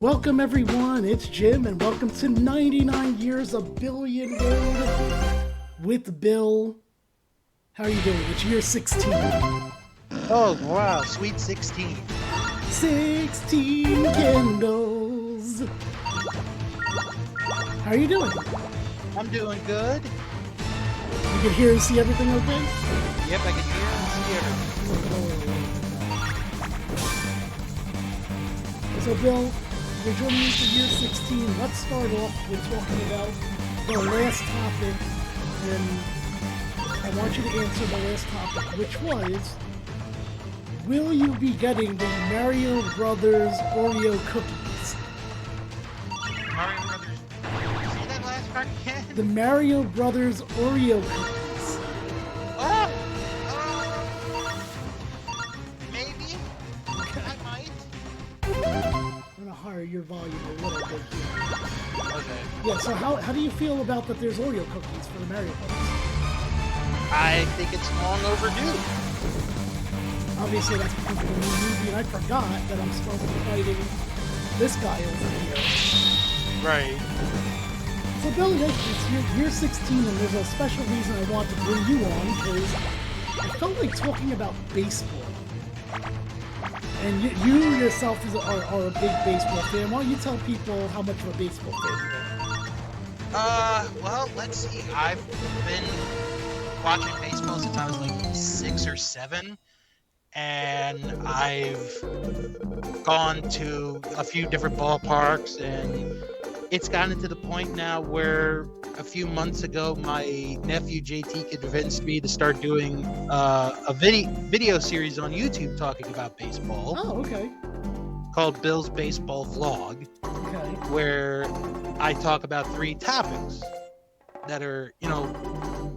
Welcome everyone, it's Jim, and welcome to 99 Years of Billion Road with Bill. How are you doing? It's year 16. Oh, wow, sweet 16. 16 candles. How are you doing? I'm doing good. You can hear and see everything okay? Yep, I can hear and see everything. So Bill, we're joining you for year 16. Let's start off with talking about the last topic, and I want you to answer the last topic, which was, will you be getting the Mario Brothers Oreo cookies? Mario Brothers. See that last part again? The Mario Brothers Oreo cookies. Oh! Maybe. I might. I'm gonna higher your volume a little bit here. Okay. Yeah, so how do you feel about that there's Oreo cookies for the Mario Brothers? I think it's long overdue. Obviously, that's because of the new movie, and I forgot that I'm supposed to be fighting this guy over here. Right. So, Bill, it's year 16, and there's a special reason I want to bring you on, because I felt like talking about baseball. And you yourself are a big baseball fan. Why don't you tell people how much of a baseball fan you are? Well, let's see. I've been watching baseball since I was like 6 or 7. And I've gone to a few different ballparks, and it's gotten to the point now where a few months ago my nephew JT convinced me to start doing a video series on YouTube talking about baseball. Oh, okay. Called Bill's Baseball Vlog, Okay. where I talk about 3 topics that are,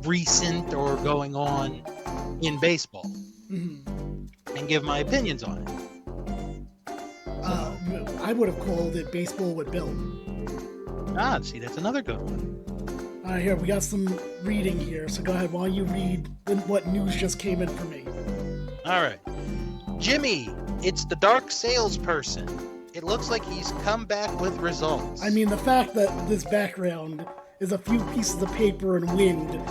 recent or going on in baseball. Mm-hmm. And give my opinions on it. I would have called it Baseball with Bill. See, that's another good one. All right, here, we got some reading here, so go ahead. Why don't you read what news just came in for me? All right. Jimmy, it's the dark salesperson. It looks like he's come back with results. I mean, the fact that this background is a few pieces of paper and wind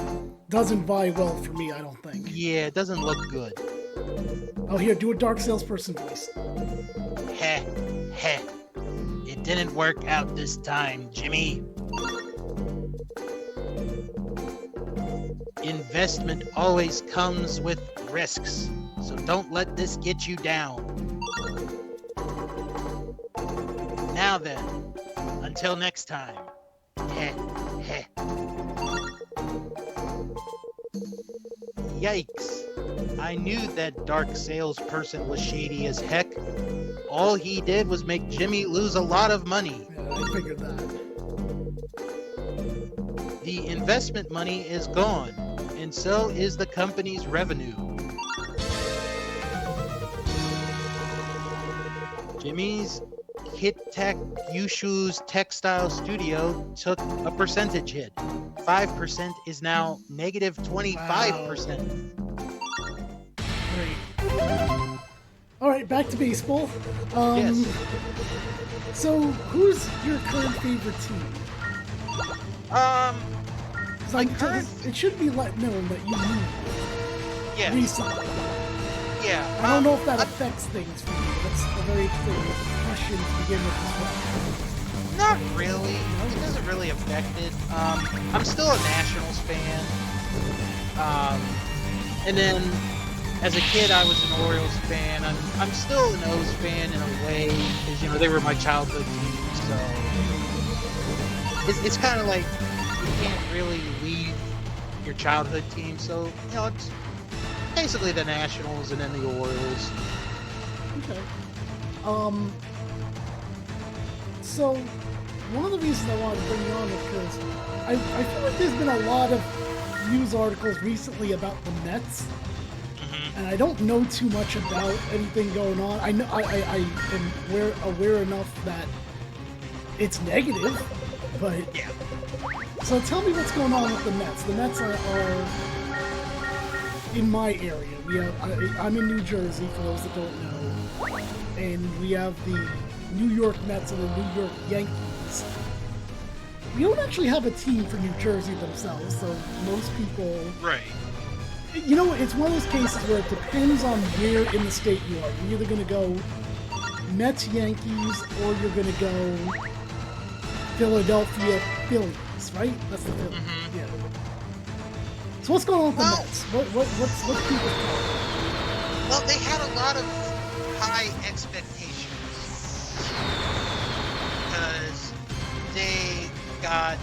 doesn't vie well for me, I don't think. Yeah, it doesn't look good. Oh, here, do a dark salesperson voice. Heh, heh. It didn't work out this time, Jimmy. Investment always comes with risks, so don't let this get you down. Now then, until next time. Heh, heh. Yikes. I knew that dark salesperson was shady as heck. All he did was make Jimmy lose a lot of money. Yeah, I figured that. The investment money is gone, and so is the company's revenue. Jimmy's Hit Tech Yushu's textile studio took a percentage hit. 5% is now negative 25%. Great. All right, back to baseball. Yes. So, who's your current favorite team? It should be known that you moved Yeah. recently. Yeah. I don't know if that affects things for you. That's a very good question to begin with as well. Not really. It doesn't really affect it. I'm still a Nationals fan. And then as a kid, I was an Orioles fan. I'm still an O's fan in a way, because they were my childhood team. So it's kind of like you can't really leave your childhood team. So it's basically the Nationals and then the Orioles. Okay. So one of the reasons I wanted to bring you on is because I feel like there's been a lot of news articles recently about the Mets. And I don't know too much about anything going on. I know I am aware enough that it's negative, but Yeah. So tell me what's going on with the Mets. The Mets are in my area. I'm in New Jersey, for those that don't know, and we have the New York Mets and the New York Yankees. We don't actually have a team for New Jersey themselves, so most people... Right. You know, it's one of those cases where it depends on where in the state you are. You're either going to go Mets, Yankees, or you're going to go Philadelphia Phillies, right? That's the Phillies. Mm-hmm. Yeah. So what's going on with the Mets? What's people's problem? Well, they had a lot of high expectations because they got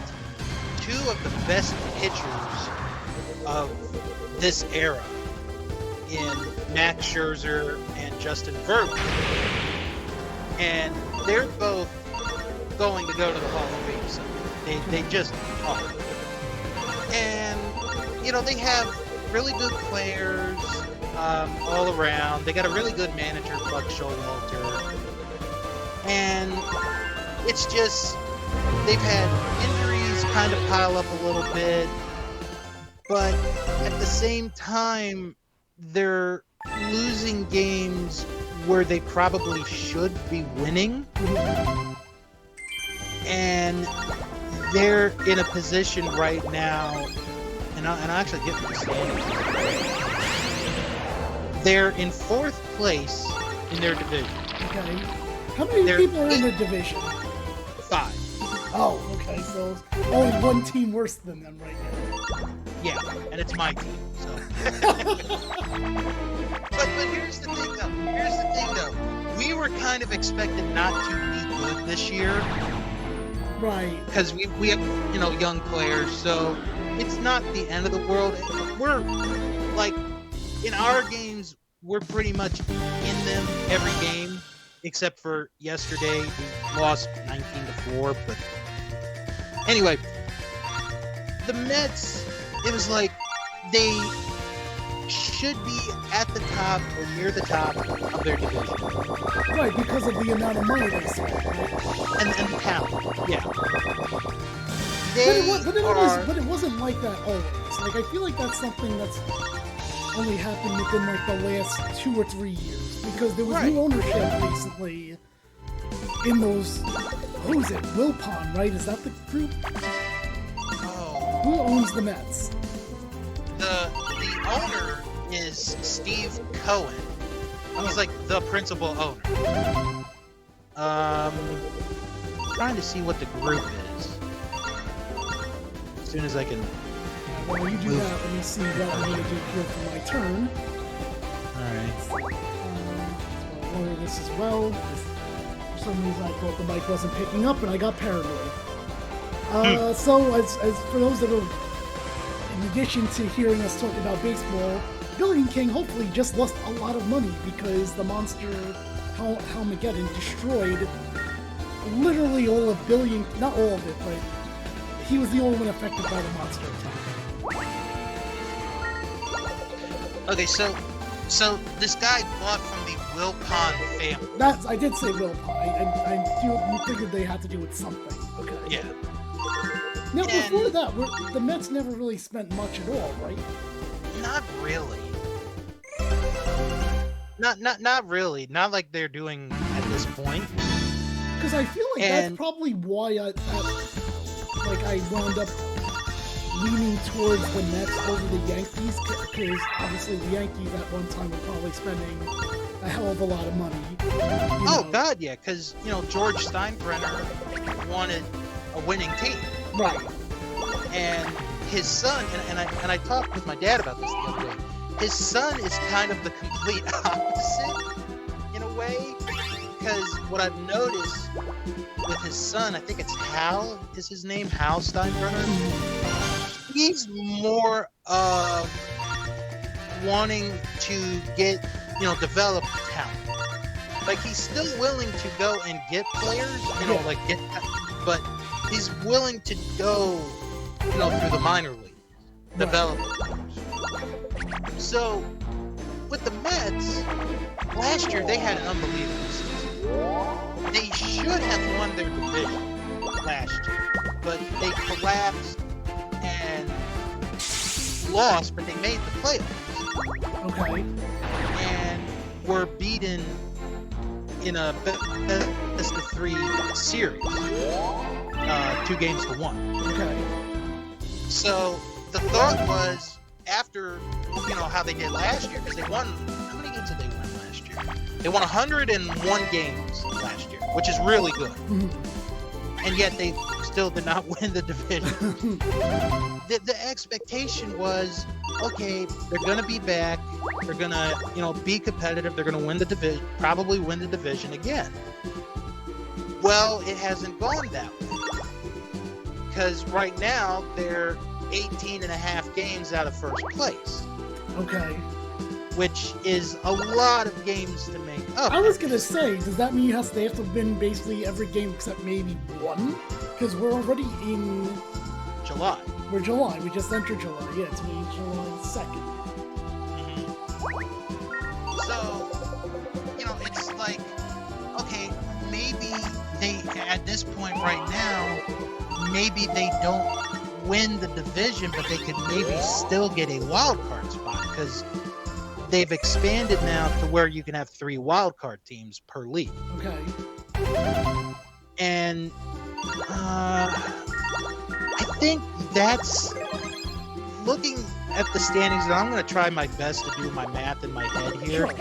two of the best pitchers of this era in Max Scherzer and Justin Verlander, and they're both going to go to the Hall of Fame someday. They just are, and you know they have really good players all around. They got a really good manager, Buck Showalter, and it's just they've had injuries kind of pile up a little bit. But at the same time, they're losing games where they probably should be winning. And they're in a position right now, and I'll actually get to the standings. They're in 4th place in their division. Okay. How many people are in the division? 5. Oh, okay. So only one team worse than them right now. Yeah, and it's my team, so. but here's the thing, though. We were kind of expected not to be good this year. Right. Because we have, you know, young players, so it's not the end of the world. We're, like, in our games, we're pretty much in them every game, except for yesterday. We lost 19-4, but anyway, the Mets... It was like they should be at the top or near the top of their division. Right, because of the amount of money they spent, right? And the talent, yeah. But it wasn't like that always. Like, I feel like that's something that's only happened within, like, the last 2 or 3 years. Because there was new ownership recently in those... Who is it? Wilpon, right? Is that the group? Who owns the Mets? The owner is Steve Cohen. He's like the principal owner. Trying to see what the group is. As soon as I can. Well, you do that. Let me see what I'm going to do here for my turn. Alright. I'll order this as well. For some reason, I thought the mic wasn't picking up, and I got paranoid. So, as for those that are, in addition to hearing us talk about baseball, Billion King hopefully just lost a lot of money because the monster Helmageddon destroyed literally all of Billion, not all of it, but he was the only one affected by the monster attack. Okay, so this guy bought from the Wilpon family. I did say Wilpon. I figured they had to do with something. Okay. Yeah. Now, before that, the Mets never really spent much at all, right? Not really. Not really. Not like they're doing at this point. Because I feel like that's probably why I wound up leaning towards the Mets over the Yankees, because obviously the Yankees at one time were probably spending a hell of a lot of money. God, yeah, because, George Steinbrenner wanted a winning team. Right. And his son, and I talked with my dad about this the other day, his son is kind of the complete opposite, in a way, because what I've noticed with his son, I think it's Hal, is his name, Hal Steinbrenner? He's more of wanting to get, develop talent. Like, he's still willing to go and get players, but he's willing to go, through the minor league, develop players. So, with the Mets, last year they had an unbelievable season. They should have won their division last year, but they collapsed and lost, but they made the playoffs. Okay. And were beaten in a best best of 3 series, 2-1. Okay. So the thought was, after how they did last year, because they won. How many games did they win last year? They won 101 games last year, which is really good. And yet they still did not win the division. The expectation was, okay, they're going to be back. They're going to, be competitive. They're going to win the division, probably win the division again. Well, it hasn't gone that way. Because right now, they're 18 and a half games out of first place. Okay. Which is a lot of games to make up. I was going to say, does that mean they have to win basically every game except maybe one? Because we're already in... July. We're July. We just entered July. Yeah, it's July 2nd. So, it's like, okay, maybe they, at this point right now, maybe they don't win the division, but they could maybe still get a wild card spot, because they've expanded now to where you can have 3 wild card teams per league. Okay. And I think that's, looking at the standings, and I'm going to try my best to do my math in my head here. Sure.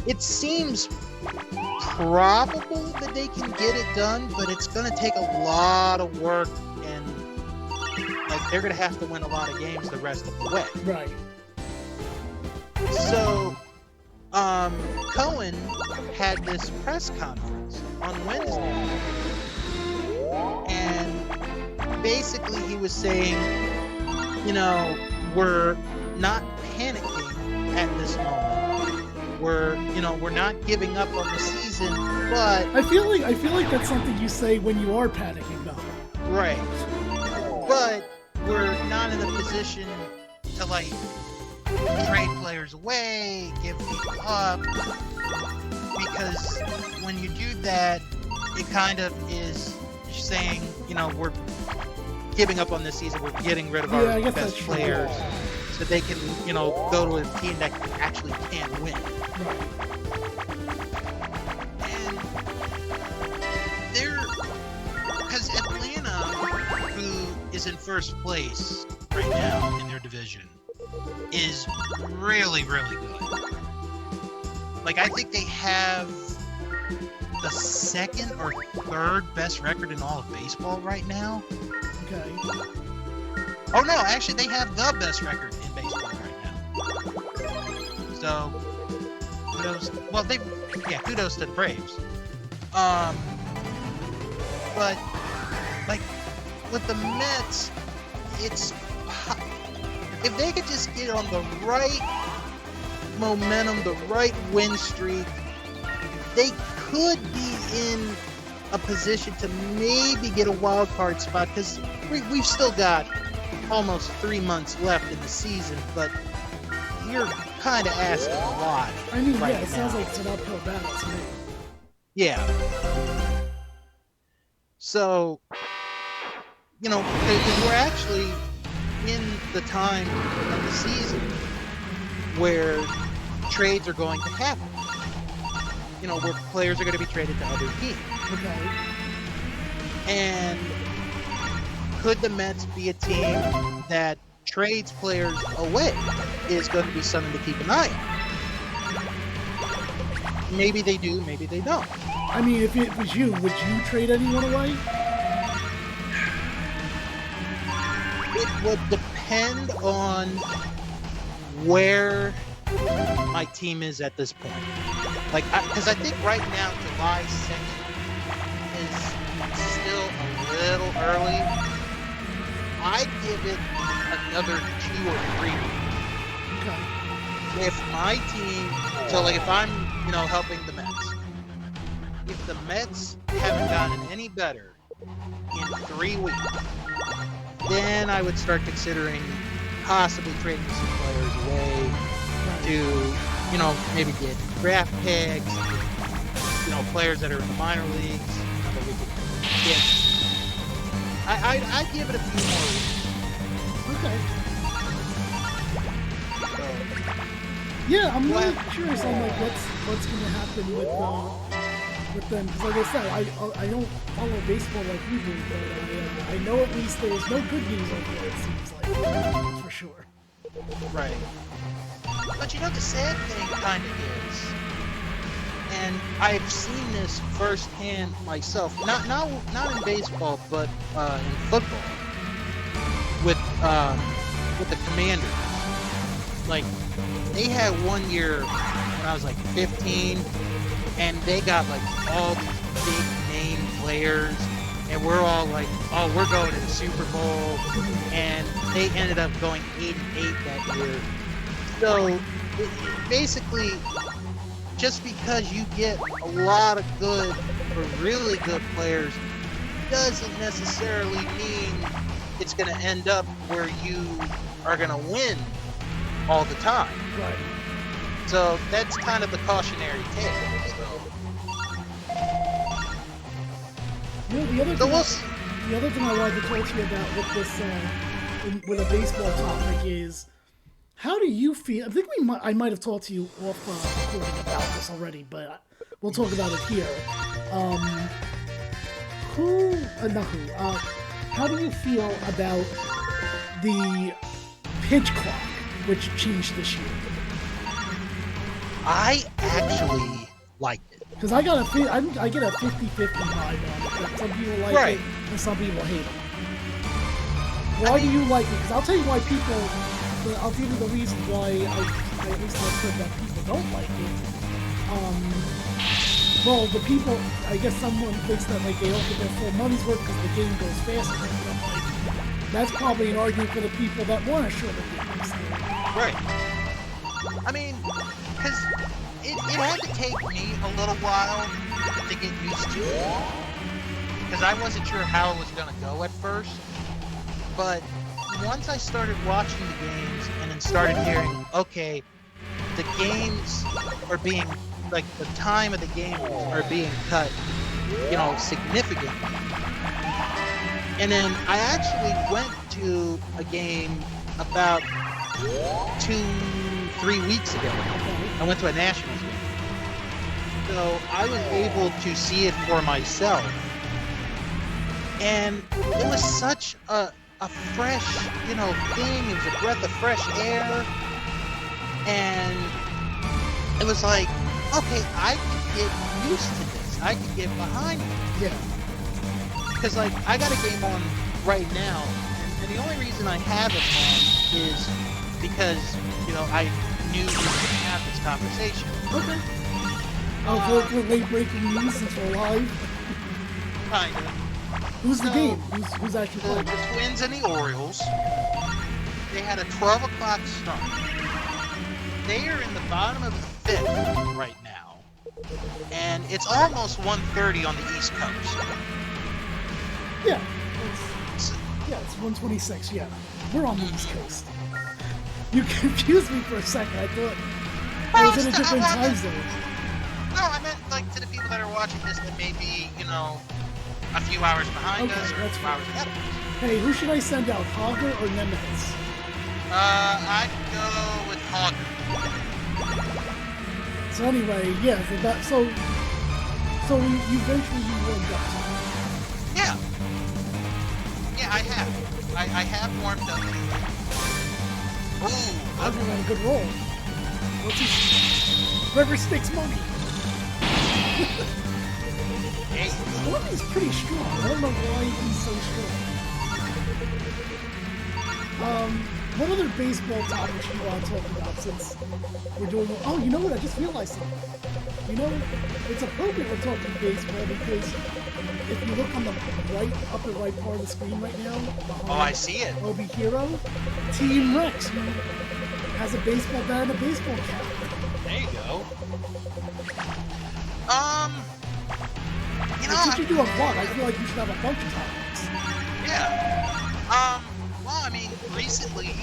It seems probable that they can get it done, but it's going to take a lot of work, and they're going to have to win a lot of games the rest of the way. Right. So, Cohen had this press conference on Wednesday, and basically he was saying, we're not panicking at this moment. We're not giving up on the season, but I feel like that's something you say when you are panicking, though. Right. But we're not in a position to trade players away, give people up, because when you do that, it kind of is saying, we're giving up on this season, we're getting rid of our best players, so they can, go to a team that actually can win. Right. And because Atlanta, who is in first place right now in their division, is really, really good. I think they have the 2nd or 3rd best record in all of baseball right now. Okay. Oh no, actually they have the best record in baseball right now. So, kudos to the Braves. But, with the Mets, if they could just get on the right momentum, the right win streak, they could be in a position to maybe get a wild card spot, because we've still got almost 3 months left in the season, but you're kind of asking a lot. I mean, right it now. sounds like it's an uphill battle to me. Yeah. So, we're actually in the time of the season where trades are going to happen. Where players are going to be traded to other teams. Okay. And could the Mets be a team that trades players away? Is going to be something to keep an eye on. Maybe they do, maybe they don't. I mean, if it was you, would you trade anyone away? It would depend on where my team is at this point. Because I think right now, July 2nd is still a little early. I'd give it another 2 or 3 weeks. Okay. If my team, if I'm, helping the Mets, if the Mets haven't gotten any better in 3 weeks, then I would start considering possibly trading some players away to, maybe get draft picks, players that are in the minor leagues that we could get. I'd give it a few more weeks. Okay. So, Yeah, I'm really curious on what's going to happen with with them because, like I said, I don't follow baseball like you do, but I know at least there's no good news over there. It seems like for sure. Right. But you know, the sad thing kind of is, and I've seen this firsthand myself. Not in baseball, but in football with the Commanders. Like, they had one year when I was like 15, and they got like all these big name players, and we're all like, oh, we're going to the Super Bowl, and they ended up going 8-8 that year. So basically, just because you get a lot of good or really good players doesn't necessarily mean it's going to end up where you are going to win all the time. Right. So that's kind of the cautionary tale. You know, the other thing I wanted to talk to you about with this, with a baseball topic is, how do you feel? I think I might have talked to you off recording about this already, but we'll talk about it here. How do you feel about the pitch clock, which changed this year? I actually liked it. Because I get a 50-50 vibe on it. Some people like it, and some people hate it. Why do you like it? Because I'll tell you why people... I'll give you the reason why I at least I've heard that people don't like it. Well, the people, I guess someone thinks that like they don't get their full money's worth because the game goes faster. And I'm like, that's probably an argument for the people that want a shorter game. So. Right. I mean, because it had to take me a little while to get used to it. Because I wasn't sure how it was going to go at first. But once I started watching the games and then started hearing, okay, the games are being, like, the time of the games are being cut, you know, significantly. And then I actually went to a game about 2-3 weeks ago. I went to a Nationals game. So I was able to see it for myself. And it was such a fresh, you know, thing. It was a breath of fresh air. And it was like, okay, I can get used to this. I can get behind it. Yeah. Because, like, I got a game on right now, and the only reason I have it on is because, you know, I knew we were going to have this conversation. Okay. For late breaking news since we're live. Kinda. Who's the game? Who's actually playing? The Twins and the Orioles. They had a 12 o'clock start. They are in the bottom of the 5th right now. And it's almost 1:30 on the East Coast. Yeah. It's 1:26, yeah. We're on the East Coast. You confused me for a second. I thought I was in a different time zone. No, I meant, like, to the people that are watching this that may be, you know, a few hours behind us or a few hours ahead of us. Hey, who should I send out, Hogger or Nemesis? I'd go with Hogger. So anyway, yeah, so you eventually warmed up to it. Yeah. Yeah, I have. I have warmed up to it. Ooh. Hogger had a good roll. What's his... Whoever sticks money. Hey. He's pretty strong. I don't know why he's so strong. What other baseball topics do you want to talk about since we're doing... Oh, you know what? I just realized something. You know, it's appropriate we're talking baseball because if you look on the upper right part of the screen right now... Oh, I see it. Obi Hero, Team Rex, who has a baseball bat and a baseball cap. There you go. You know... I think you do a vlog. I feel like you should have a bunch of topics. Yeah. Well, I mean, recently,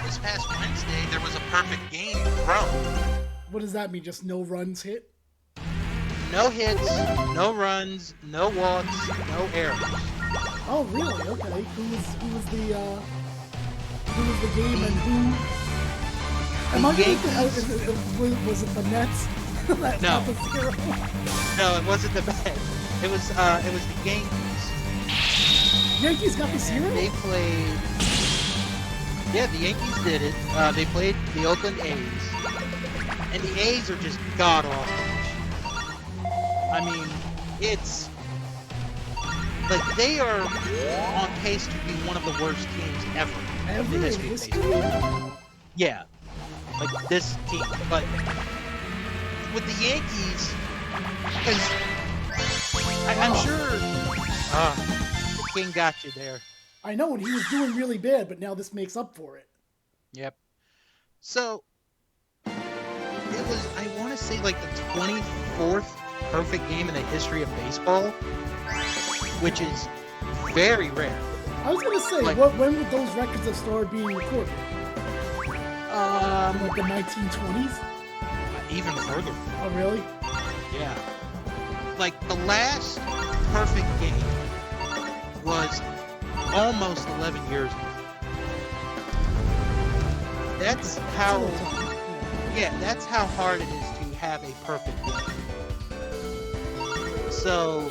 this past Wednesday, there was a perfect game thrown. What does that mean? Just no runs hit? No hits, no runs, no walks, no errors. Oh, really? Okay. Who was the game and who? Am I Yankees. was it the Nets? That's No. not the zero. No, it wasn't the Mets. It was the Yankees. Yankees got the And zero? they played. Yeah, the Yankees did it. They played the Oakland A's, and the A's are just god awful. I mean, it's like they are on pace to be one of the worst teams ever in the history of baseball. Yeah, like this team, but with the Yankees, because I'm sure the King got you there. I know, and he was doing really bad, but now this makes up for it. Yep. So it was, I want to say, like the 24th perfect game in the history of baseball, which is very rare. I was gonna say, Like- when would those records have started being recorded? Like the 1920s? Even further. Oh, really? Yeah. Like the last perfect game was almost 11 years ago. That's how, that's how hard it is to have a perfect game. So,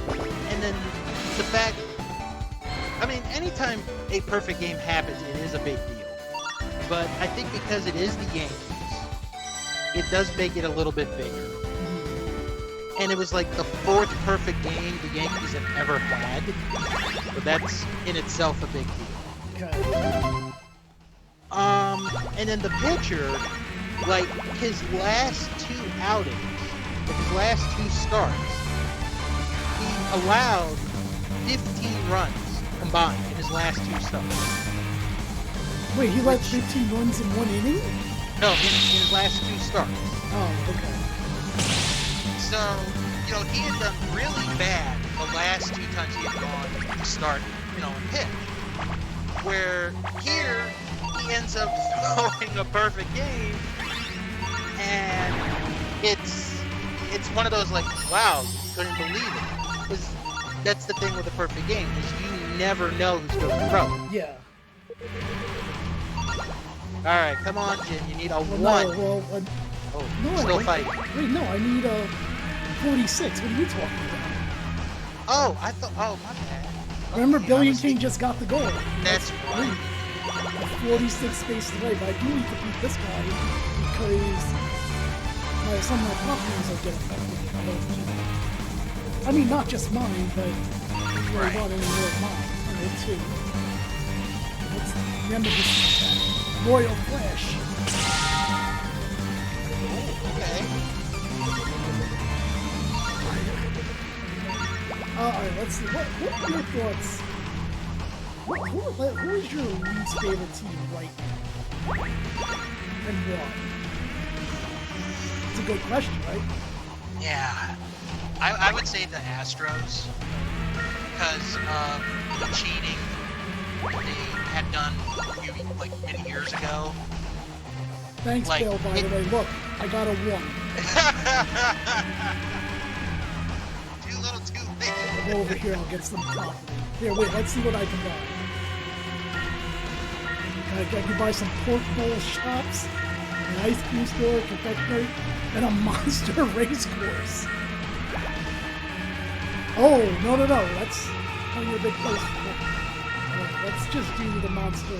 and then the fact, I mean, anytime a perfect game happens, it is a big deal. But I think because it is the Yankees, it does make it a little bit bigger. And it was like the fourth perfect game the Yankees have ever had. So that's in itself a big deal. Okay. And then the pitcher, like his last two outings, like his last two starts, he allowed 15 runs combined in his last two starts. Wait, he let 15 runs in one inning? No, in his last two starts. Oh, okay. So, you know, he had done really bad the last two times he had gone to start, you know, and pitch. Where here, he ends up throwing a perfect game, and it's one of those like, wow, you couldn't believe it. Because that's the thing with a perfect game, is you never know who's going to throw. Yeah. All right, come on, Jim, you need a Well, one. no, well, Oh, no, still fighting. Wait, no, I need a 46. What are you talking about? Oh, I thought, oh, my bad. Remember, Okay, Billy I and was King thinking- just got the goal. That's right. 46 spaces away, but I do need to beat this guy because some of my properties will get affected. I mean, not just mine, but Right. not any more of mine. Alright, too. Let's remember this Royal Flash. Okay. Alright, let's see. What are your thoughts? Who is your least favorite team right now? And why? It's a good question, right? Yeah, I would say the Astros, because of the cheating they had done many years ago. Thanks, Like, Bill, by the way. Look, I got a 1. Too little, too late. I'll go over here, I'll get some property. Here, wait, let's see what I can buy. I can buy some pork bowl shops, an ice cream store, confectionery, and a monster race course. Oh, no, that's kind of a big place. Let's just do the monster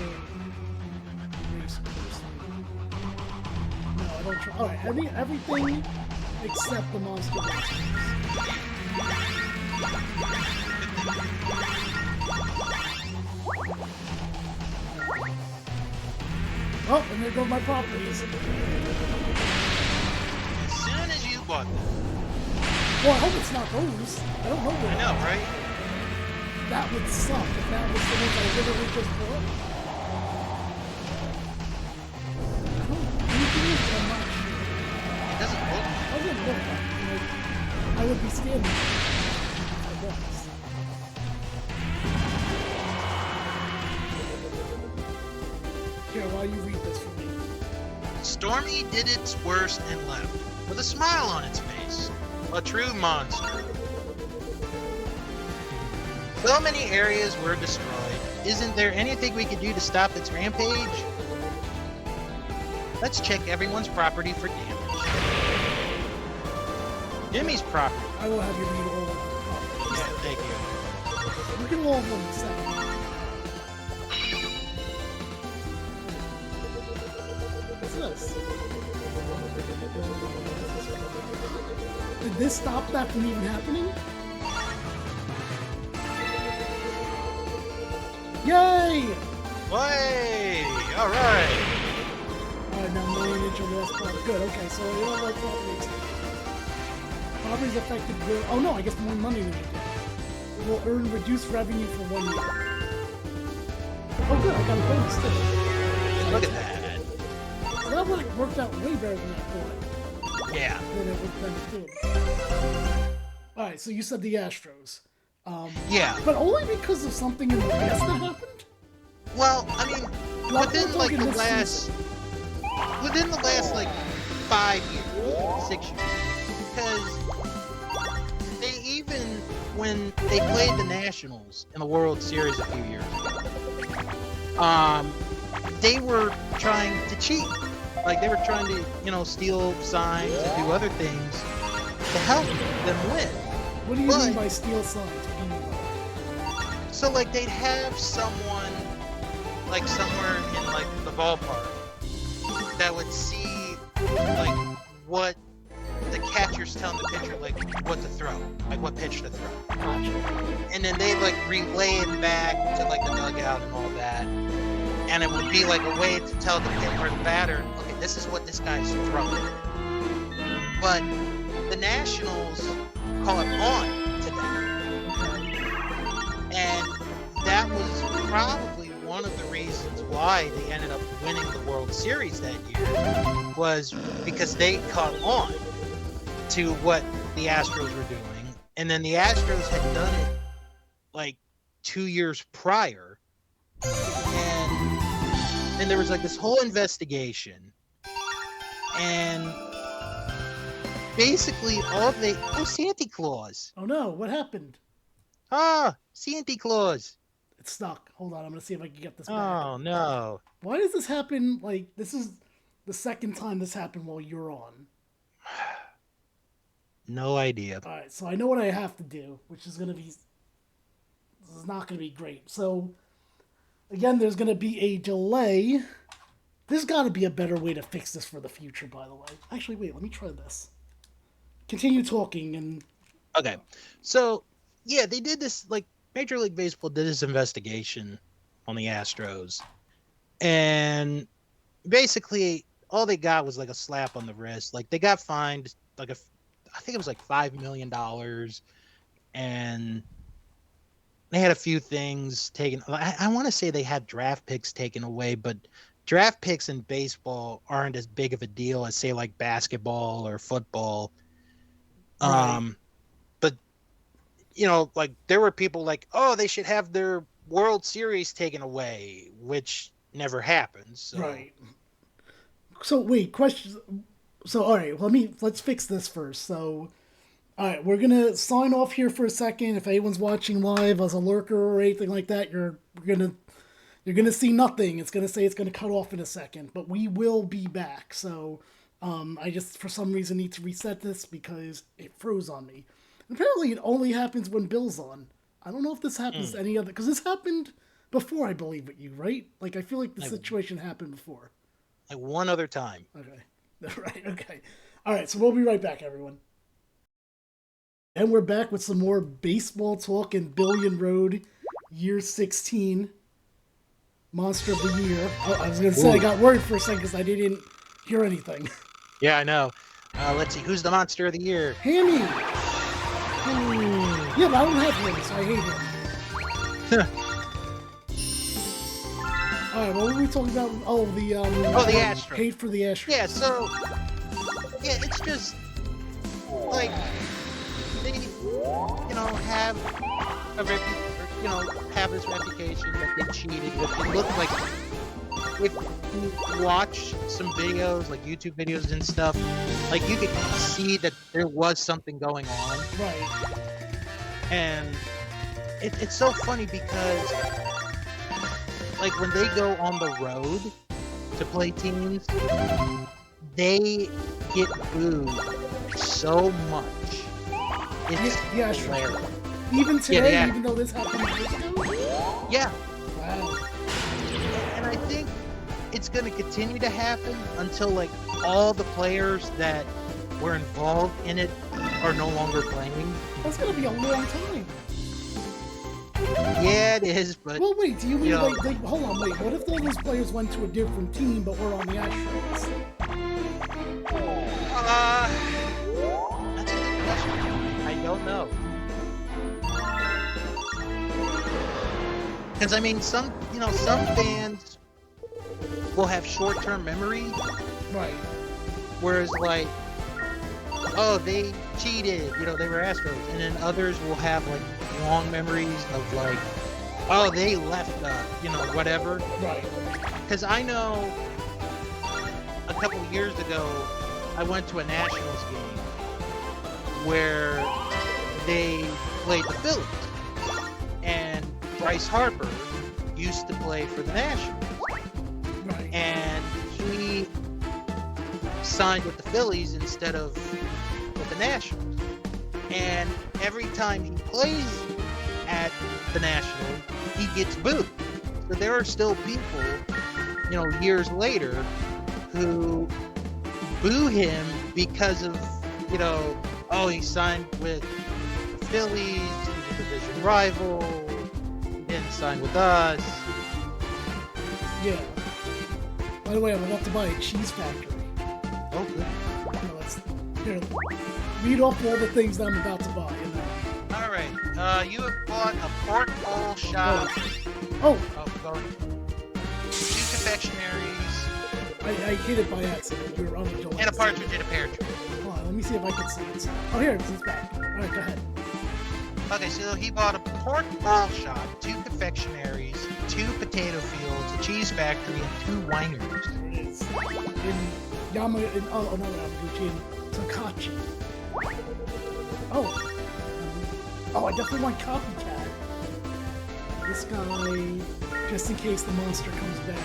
race course. No, I don't try. Alright, everything except the monster race course. Oh, and there go my properties. As soon as you bought them. Well, I hope it's not those. I don't know where. I know, right? That would suck if that was the ones I literally just bought. I don't think it is, but I'm not sure. It doesn't look. I wouldn't look like it. I would be standing there if I was. Here, while you read this for me. Stormy did its worst and left, with a smile on its face. A true monster. So many areas were destroyed. Isn't there anything we could do to stop its rampage? Let's check everyone's property for damage. Jimmy's property. I will have you read all of them. Yeah, thank you. Look at all of them in a second. What's this? Did this stop that from even happening? Yay! Way! Alright! Alright, now million inch or less part. Good, okay, so we don't like properties. Properties affected good. Oh no, I guess more money than you did. Will earn reduced revenue for 1 year. Oh good, I got a bonus too. Look at that. So that would have worked out way better than I thought. Yeah. Than it did. Alright, so you said the Astros. Yeah. But only because of something in the past that happened? Well, I mean, within like the last, like 5 years, 6 years, because they even when they played the Nationals in the World Series a few years ago, they were trying to cheat. Like they were trying to, steal signs and do other things to help them win. What do you mean by steal signs? So like they'd have someone like somewhere in like the ballpark that would see like what the catcher's telling the pitcher like what to throw, like what pitch to throw. And then they'd like relay it back to like the dugout and all that. And it would be like a way to tell the pitcher or the batter, okay, this is what this guy's throwing. But the Nationals caught on to that. And that was probably one of the reasons why they ended up winning the World Series that year, was because they caught on to what the Astros were doing. And then the Astros had done it like 2 years prior. And then there was like this whole investigation. And basically Santa Claus. Oh no, what happened? Santa Claus. It's stuck. Hold on, I'm gonna see if I can get this back. Oh no. Why does this happen? Like, this is the second time this happened while you're on. No idea. Alright, so I know what I have to do, which is gonna be... This is not gonna be great. So, again, there's gonna be a delay. There's gotta be a better way to fix this for the future, by the way. Actually, wait, let me try this. Continue talking and... Okay, so... Yeah, they did this, like, Major League Baseball did this investigation on the Astros. And basically, all they got was, like, a slap on the wrist. Like, they got fined, like, I think it was, like, $5 million. And they had a few things taken. I want to say they had draft picks taken away, but draft picks in baseball aren't as big of a deal as, say, like, basketball or football. Right. Like there were people like, oh, they should have their World Series taken away, which never happened. So. Right. So wait, question. So all right, let's fix this first. So, all right, we're gonna sign off here for a second. If anyone's watching live as a lurker or anything like that, you're gonna see nothing. It's gonna say it's gonna cut off in a second, but we will be back. So, I just for some reason need to reset this because it froze on me. Apparently, it only happens when Bill's on. I don't know if this happens to any other... Because this happened before, I believe, with you, right? Like, I feel like the situation happened before. Like, one other time. Okay. Right, okay. All right, so we'll be right back, everyone. And we're back with some more baseball talk in Billion Road, year 16. Monster of the Year. Oh, I was going to say, I got worried for a second because I didn't hear anything. Yeah, I know. Let's see, who's the Monster of the Year? Hammy! Yeah, but I don't have him, so I hate him. Alright, what were we talking about? Oh, the Astros. Hate for the Astros. Yeah, so... Yeah, it's just... Like... They, have have this reputation that they cheated. It looked like... If you watch some videos, like YouTube videos and stuff, like you could see that there was something going on. Right. And it's so funny because, like, when they go on the road to play teams, they get booed so much It's Yeah, sure. hilarious. Even today, Yeah. even though this happened years ago? Yeah, Wow. and I think it's going to continue to happen until like all the players that were involved in it are no longer playing. That's gonna be a long time. Yeah, it is, but Well, wait, do you mean know- like, hold on, wait, what if all those players went to a different team but were on the Astros? that's a good question. I don't know. Because I mean, some fans will have short-term memory, Right. whereas like, oh, they cheated, they were Astros, and then others will have like long memories of like, oh, they left, whatever. Right. Because I know a couple years ago, I went to a Nationals game where they played the Phillies, and Bryce Harper used to play for the Nationals, Right. and he signed with the Phillies instead of with the Nationals. And every time he plays at the Nationals, he gets booed. So there are still people, years later, who boo him because of, oh, he signed with the Phillies, he's a division rival, he didn't sign with us. Yeah. By the way, I'm about to buy a cheese factory. Oh, good. Here, read off all the things that I'm about to buy. All right, you have bought a pork bowl shop. Oh, Go. 2 confectionaries. I hit it by accident. We were on the July. And a partridge in a pear tree. Hold on, let me see if I can see it. Oh, here, it's back. All right, go ahead. Okay, so he bought a pork bowl shop, 2 confectionaries, 2 potato fields, a cheese factory, and 2 wineries. There it is. In Yamaguchi, in Takachi. Oh, I definitely want Copycat. This guy, just in case the monster comes back.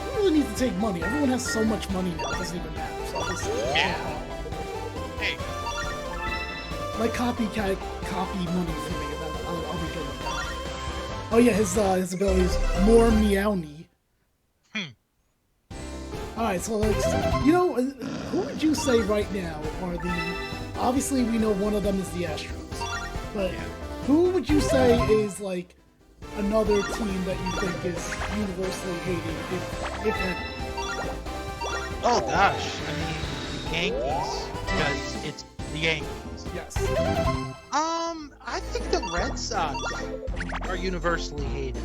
I really need to take money. Everyone has so much money now, it doesn't even matter. So this Yeah. Hey, like Copycat copy money for me, and then I'll be good with that. Oh yeah, his ability is more meowny. Alright, so who would you say right now are obviously we know one of them is the Astros, but who would you say is like another team that you think is universally hated, if any? oh gosh, I mean, the Yankees, because it's the Yankees. Yes. I think the Red Sox are universally hated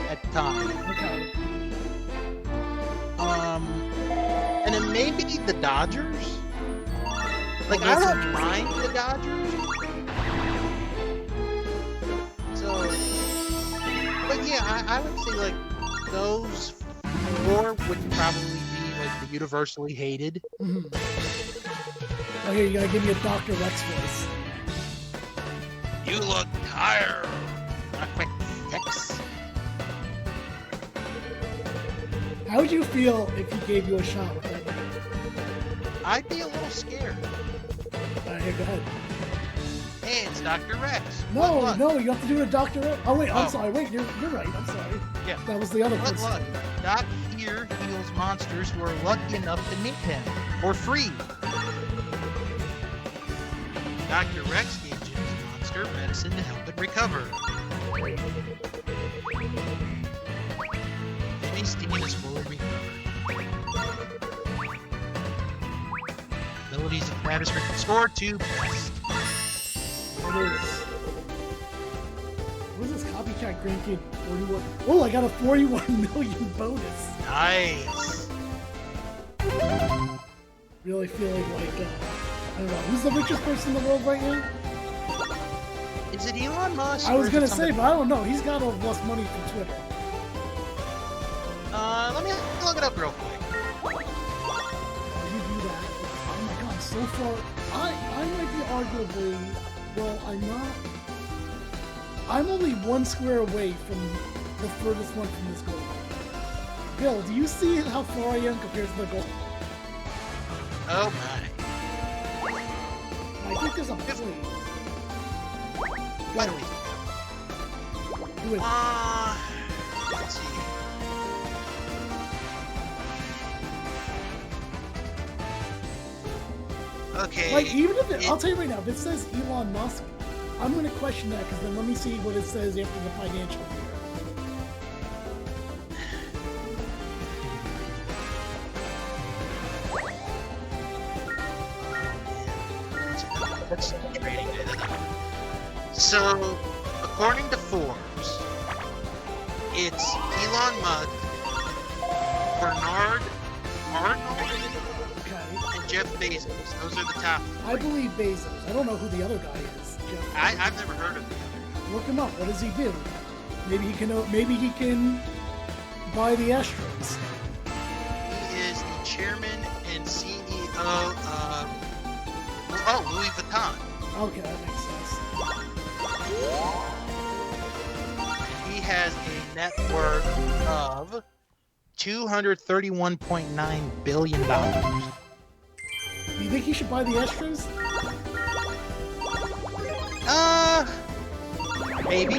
at the time. Okay. And then maybe the Dodgers. Like, I don't mind the Dodgers. So, but yeah, I would say like those 4 would probably be like the universally hated. Mm-hmm. Oh, here, you gotta give me a Dr. Rex voice. You look tired. Not quick fix. How would you feel if he gave you a shot with that name? I'd be a little scared. Alright, here, go ahead. Hey, it's Dr. Rex. No, What luck? no, you have to do it a Dr. Rex. Oh, wait, I'm Oh. sorry. Wait, you're right. I'm sorry. Yeah. That was the other What person. luck? Doc here heals monsters who are lucky enough to meet him for free. Dr. Rex gave Jim's monster medicine to help it recover. Jimmy's team is fully recovered. Abilities of Travis Rick score 2 best. It is. What is this Copycat Grandkid 41? Oh, I got a 41 million bonus. Nice. Really feeling like, I don't know, who's the richest person in the world right now? Is it Elon Musk? I was or is gonna it say, somebody- but I don't know. He's got all less money from Twitter. Let me look it up real quick. You do that. Oh my god, so far, I might be arguably, well, I'm only 1 square away from the furthest one from this goal. Bill, do you see how far I am compared to the goal? Oh my. think there's a plate. Why don't we? Who is it? Let's see. Okay. Like, even if I'll tell you right now, if it says Elon Musk, I'm going to question that, because then let me see what it says after the financial year. That's trading data. So, according to Forbes, it's Elon Musk, Bernard Arnold, and Jeff Bezos. Those are the top. I believe Bezos. I don't know who the other guy is. Jeff. I've never heard of the other. Look him up. What does he do? Maybe he can. Maybe he can buy the Astros. He is the chairman and CEO of Louis Vuitton. Okay, that makes sense. He has a net worth of $231.9 billion. Do you think he should buy the Astros? Maybe.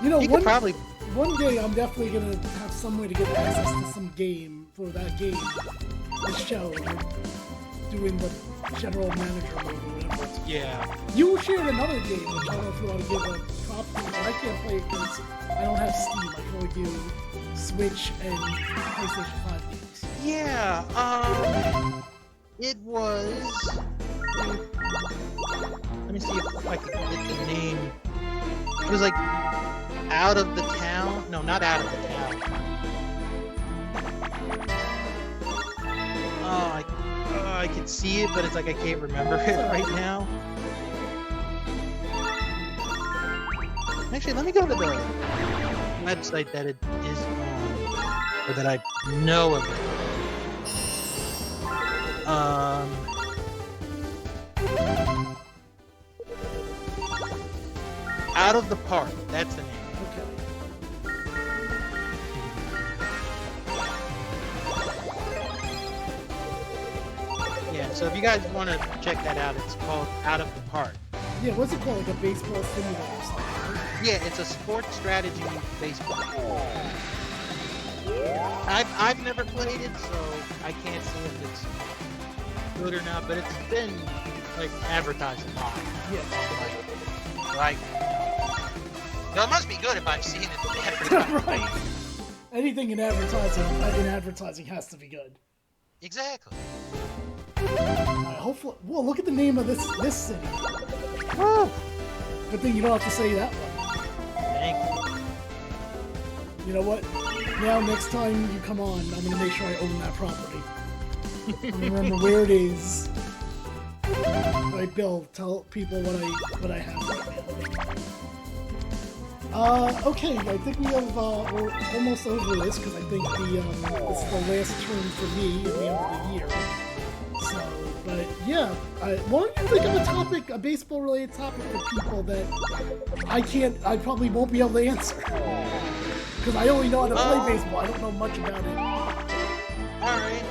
You know, He could probably. one day I'm definitely gonna have some way to get access to some game for that game, the show, doing the general manager mode or whatever. Yeah. You shared another game, which I don't know if you want to give a prop to, but I can't play it because I don't have Steam. I can only do Switch and PlayStation 5 games. Yeah. It was. Let me see if I can get the name. It was like Out of the Town. No, not Out of the Town. I could see it, but it's like I can't remember it right now. Actually, let me go to the website that it is on, or that I know of it. Out of the Park. That's the name. Okay. Yeah, so if you guys want to check that out, it's called Out of the Park. Yeah, what's it called? Like a baseball simulator or something? Right? Yeah, it's a sports strategy baseball. I've never played it, so I can't say if it's good or not, but it's been like advertised a lot. Yeah. Like, no, it must be good if I've seen it advertised. Right. Anything in advertising has to be good. Exactly. Hopefully, well, look at the name of this city. Woo! Good thing you don't have to say that one. Thank You know what? Now, next time you come on, I'm gonna make sure I own that property. I remember where it is. Right, Bill, tell people what I have right now. Okay, I think we have, we're almost over this, because I think it's the last turn for me at the end of the year. So, but yeah, why don't you think of a topic, a baseball-related topic for people that I probably won't be able to answer. Because I only know how to play baseball, I don't know much about it. Alright,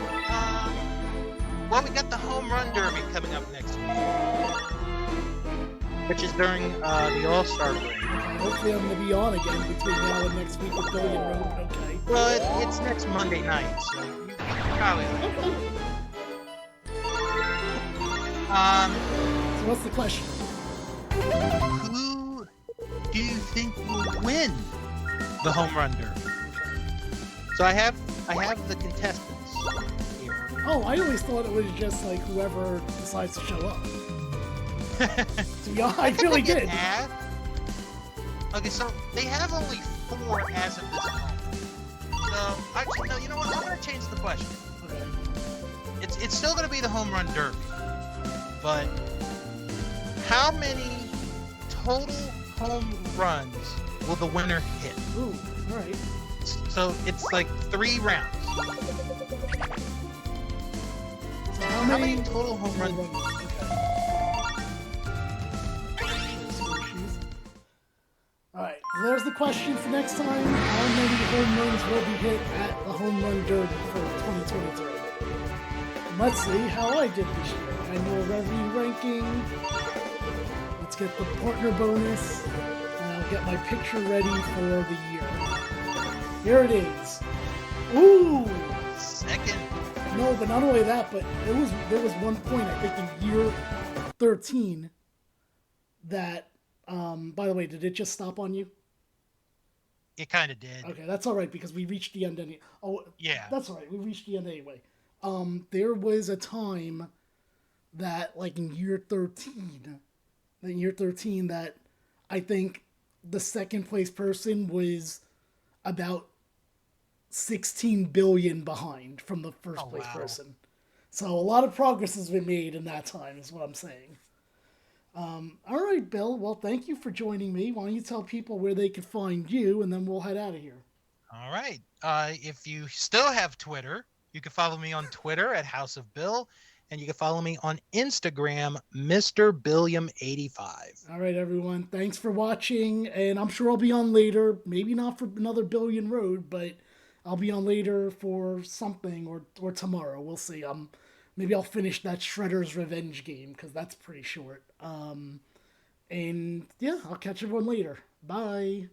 well, we got the Homerun Derby coming up next week, which is during the All-Star break. Hopefully I'm going to be on again between now and next week with Billy and Roman, okay? Well, it's next Monday night, so you probably like it. So what's the question? Who do you think will win the Homerun Derby? So I have the contestants here. Oh, I always thought it was just like whoever decides to show up. To be honest, I really did. Okay, so they have only 4 as of this moment. So actually, no. You know what? I'm gonna change the question. Okay. It's still gonna be the Homerun Derby, but how many total home runs will the winner hit? Ooh, all right. So it's like 3 rounds. So How many total home runs? Alright, so there's the question for next time. How many home runs will be hit at the Home Run Derby for 2023? Let's see how I did this year. Annual revenue ranking. Let's get the partner bonus. And I'll get my picture ready for the year. Here it is. Ooh! Second. No, but not only that, but there was one point, I think in year 13, that, by the way, did it just stop on you? It kind of did. Okay, that's all right because we reached the end anyway. Oh, Yeah. that's all right. We reached the end anyway. There was a time that, like in year 13, that I think the second place person was about 16 billion behind from the first place person. So a lot of progress has been made in that time, is what I'm saying. All right, Bill. Well, thank you for joining me. Why don't you tell people where they can find you, and then we'll head out of here. All right. If you still have Twitter, you can follow me on Twitter at House of Bill, and you can follow me on Instagram, Mr. Billiam85. All right, everyone. Thanks for watching, and I'm sure I'll be on later. Maybe not for another Billion Road, but I'll be on later for something or tomorrow. We'll see. Maybe I'll finish that Shredder's Revenge game because that's pretty short. And yeah, I'll catch everyone later. Bye.